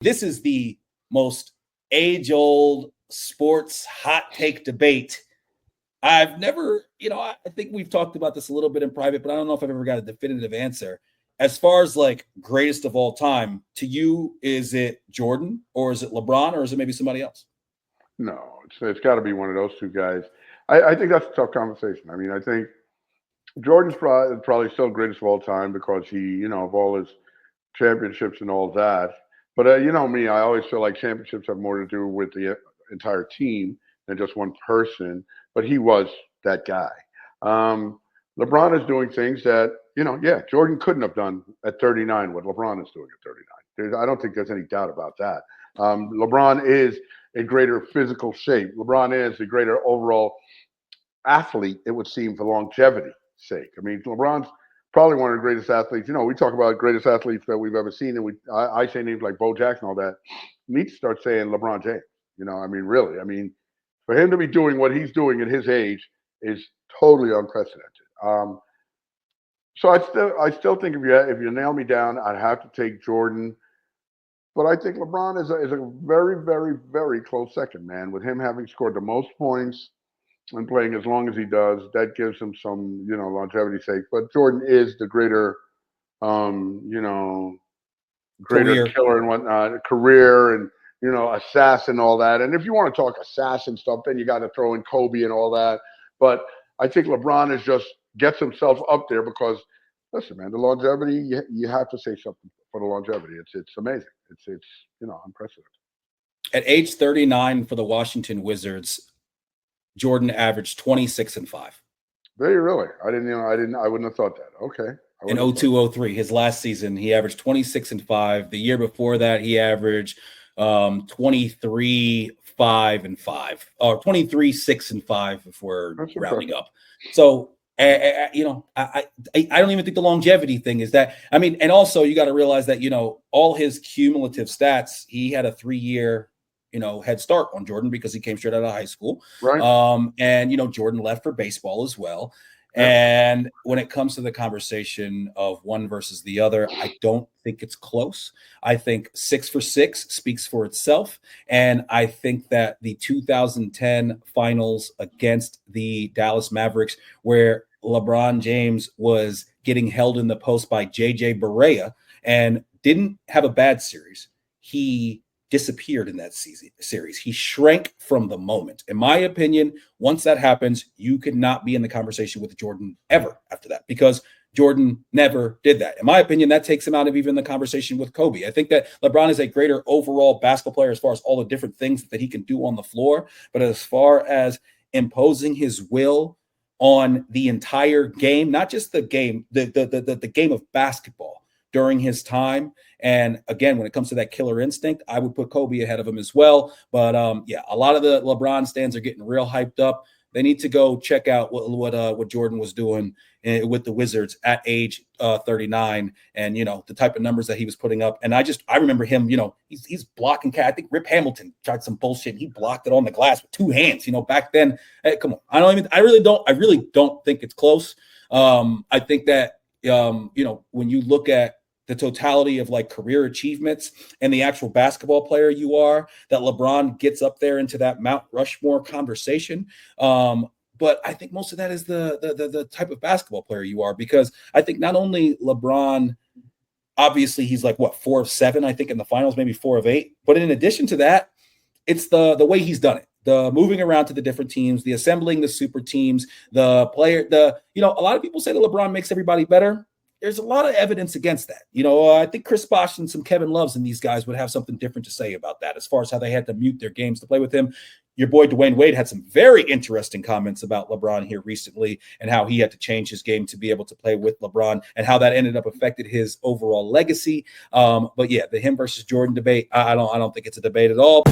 This is the most age-old sports hot take debate. I've never, I think we've talked about this a little bit in private, but I don't know if I've ever got a definitive answer. As far as like greatest of all time, to you, is it Jordan or is it LeBron or is it maybe somebody else? No, it's got to be one of those two guys. I think that's a tough conversation. I mean, I think Jordan's probably still greatest of all time because he, of all his championships and all that. But you know me, I always feel like championships have more to do with the entire team than just one person. But he was that guy. LeBron is doing things that, yeah, Jordan couldn't have done at 39 what LeBron is doing at 39. I don't think there's any doubt about that. LeBron is a greater physical shape. LeBron is a greater overall athlete, it would seem, for longevity's sake. I mean, LeBron's probably one of the greatest athletes. We talk about greatest athletes that we've ever seen, and I say names like Bo Jackson, all that. We need to start saying LeBron James. I mean, really. I mean, for him to be doing what he's doing at his age is totally unprecedented. So I still think if you nail me down, I'd have to take Jordan. But I think LeBron is a very, very, very close second, man. With him having scored the most points and playing as long as he does, that gives him some, longevity's sake. But Jordan is the greater, greater killer and whatnot, career and, assassin, all that. And if you want to talk assassin stuff, then you got to throw in Kobe and all that. But I think LeBron gets himself up there because, listen, man, the longevity, you have to say something for the longevity. It's amazing. It's unprecedented. At age 39 for the Washington Wizards, Jordan averaged 26 and 5. Very really? I wouldn't have thought that. Okay. In 02-03, his last season, he averaged 26 and 5. The year before that, he averaged 23, 5 and 5, or 23, 6 and 5 if we're rounding up. So, I don't even think the longevity thing is that. I mean, and also you got to realize that, all his cumulative stats, he had a 3-year, head start on Jordan because he came straight out of high school. Right. And, Jordan left for baseball as well. And when it comes to the conversation of one versus the other, I don't think it's close. I think 6 for 6 speaks for itself. And I think that the 2010 finals against the Dallas Mavericks, where LeBron James was getting held in the post by JJ Barea and didn't have a bad series, he disappeared in that series. He shrank from the moment. In my opinion, once that happens, you could not be in the conversation with Jordan ever after that, because Jordan never did that. In my opinion, that takes him out of even the conversation with Kobe. I think that LeBron is a greater overall basketball player as far as all the different things that he can do on the floor. But as far as imposing his will on the entire game, not just the game, the game of basketball during his time. And again, when it comes to that killer instinct, I would put Kobe ahead of him as well. But a lot of the LeBron stands are getting real hyped up. They need to go check out what Jordan was doing with the Wizards at age 39, and the type of numbers that he was putting up. And I remember him. He's blocking cat. I think Rip Hamilton tried some bullshit. He blocked it on the glass with 2 hands. Back then. Hey, come on. I really don't think it's close. I think that when you look at the totality of like career achievements and the actual basketball player you are, that LeBron gets up there into that Mount Rushmore conversation. But I think most of that is the type of basketball player you are, because I think not only LeBron, obviously he's like 4 of 7, I think in the finals, maybe 4 of 8. But in addition to that, it's the way he's done it. The moving around to the different teams, the assembling the super teams, the player, a lot of people say that LeBron makes everybody better. There's a lot of evidence against that. I think Chris Bosh and some Kevin Loves and these guys would have something different to say about that, as far as how they had to mute their games to play with him. Your boy Dwayne Wade had some very interesting comments about LeBron here recently, and how he had to change his game to be able to play with LeBron, and how that ended up affected his overall legacy. But yeah, the him versus Jordan debate, I don't think it's a debate at all.